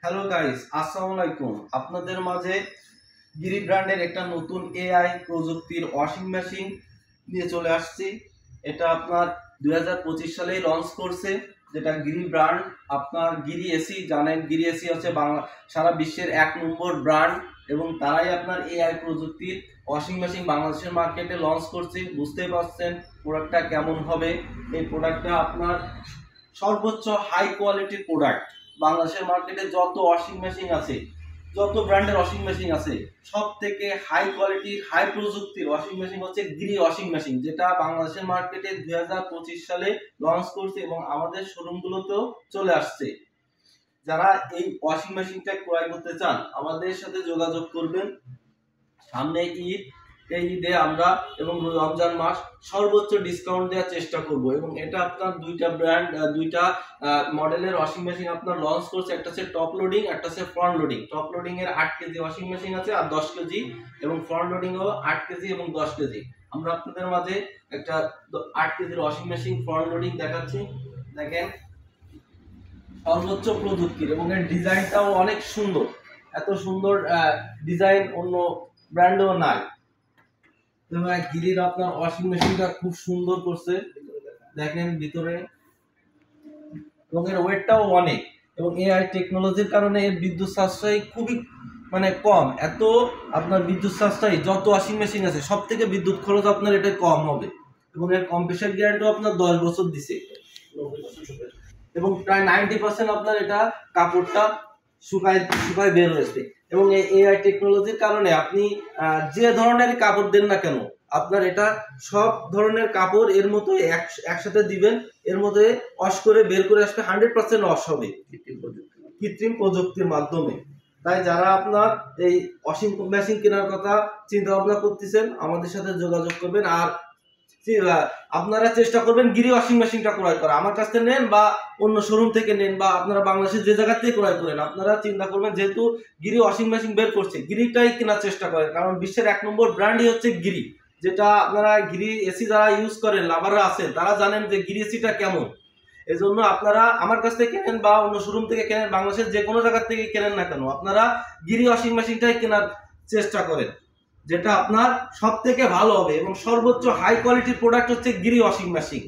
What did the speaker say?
Hello guys, আসসালামু আলাইকুম। আপনাদের মাঝে গিরি ব্র্যান্ডের একটা নতুন এআই প্রযুক্তির ওয়াশিং মেশিন নিয়ে চলে আসছি। এটা আপনার 2025 সালেই লঞ্চ করছে, যেটা গিরি ব্র্যান্ড। আপনার গিরি এসি জানেন, গিরি এসি হচ্ছে সারা বিশ্বের 1 নম্বর ব্র্যান্ড, এবং তারাই আপনার এআই প্রযুক্তির ওয়াশিং মেশিন বাংলাদেশের মার্কেটে লঞ্চ করছে। বুঝতেই পারছেন প্রোডাক্টটা কেমন হবে। এই প্রোডাক্টটা আপনার সর্বোচ্চ হাই কোয়ালিটির প্রোডাক্ট। বাংলাদেশের মার্কেটে যত ওয়াশিং মেশিন আছে, যত ব্র্যান্ডের ওয়াশিং মেশিন আছে, সব থেকে হাই কোয়ালিটির হাই প্রযুক্তির ওয়াশিং মেশিন হচ্ছে গিরি ওয়াশিং মেশিন, যেটা বাংলাদেশের মার্কেটে 2025 সালে লঞ্চ করছে এবং আমাদের শোরুমগুলোতেও চলে আসছে। যারা এই ওয়াশিং মেশিনটা ক্রয় করতে চান আমাদের সাথে যোগাযোগ করবেন। সামনে ঈদ, এই ঈদে আমরা এবং রমজান মাস সর্বোচ্চ ডিসকাউন্ট দেওয়ার চেষ্টা করব। এবং এটা আপনার দুইটা মডেলের ওয়াশিং মেশিন আপনার লঞ্চ করছে। একটা হচ্ছে টপ লোডিং, একটা হচ্ছে ফ্রন্ট লোডিং। টপ লোডিং এর 8 কেজি ওয়াশিং মেশিন আছে আর 10 কেজি, এবং ফ্রন্ট লোডিং ও 8 কেজি এবং 10 কেজি। আমরা আপনাদের মাঝে একটা 8 কেজির ওয়াশিং মেশিন ফ্রন্ট লোডিং দেখাচ্ছি। দেখেন, সর্বোচ্চ প্রযুক্তির, এবং এর ডিজাইনটাও অনেক সুন্দর। এত সুন্দর ডিজাইন অন্য ব্র্যান্ডেও নাই। গিরির আপনার ওয়াশিং মেশিনটা খুব সুন্দর করছে, দেখেন ভিতরে, এবং এর ওয়েটটাও অনেক। এবং এআই টেকনোলজির কারণে এর বিদ্যুৎ সাশ্রয় খুবই কম। এত আপনার বিদ্যুৎ সাশ্রয়ী যত ওয়াশিং মেশিন আছে সব থেকে বিদ্যুৎ খরচ আপনার এটা কম হবে। এবং এর কম্প্রেসার গ্যারান্টিও আপনার 10 বছর দিছে, এবং প্রায় 90% আপনার এটা কাপড়টা শুকায় বের হয়েছে। এবং এই এআই টেকনোলজির কারণে আপনি যে ধরনের কাপড় দেন না কেন, আপনার এটা সব ধরনের কাপড় এর মতো একসাথে দিবেন, এর মধ্যে ওয়াশ করে বের করে আসবে, 100% ওয়াশ হবে কৃত্রিম প্রযুক্তির মাধ্যমে। তাই যারা আপনার এই ওয়াশিং মেশিন কেনার কথা চিন্তা ভাবনা করতেছেন আমাদের সাথে যোগাযোগ করবেন। আর আপনারা চেষ্টা করবেন গিরি ওয়াশিং মেশিনটা ক্রয় করা। আমার কাছ থেকে নেন বা অন্য শোরুম থেকে নেন, বা আপনারা বাংলাদেশের যে জায়গা থেকে ক্রয় করেন, আপনারা চিন্তা করবেন যেহেতু গিরি ওয়াশিং মেশিন বের করছে, গিরিটাই কেনার চেষ্টা করেন। কারণ বিশ্বের 1 নম্বর ব্র্যান্ডই হচ্ছে গিরি। যেটা আপনারা গিরি এসি যারা ইউজ করেন, লাভাররা আছেন, তারা জানেন যে গিরি এসিটা কেমন। এজন্য আপনারা আমার কাছ থেকে কেনেন বা অন্য শোরুম থেকে কেনেন, বাংলাদেশের যে কোনো জায়গা থেকে কেনেন না কেন, আপনারা গিরি ওয়াশিং মেশিনটাই কেনার চেষ্টা করেন, যেটা আপনার সব থেকে ভালো হবে। এবং সর্বোচ্চ হাই কোয়ালিটির প্রোডাক্ট হচ্ছে গিরি ওয়াশিং মেশিন।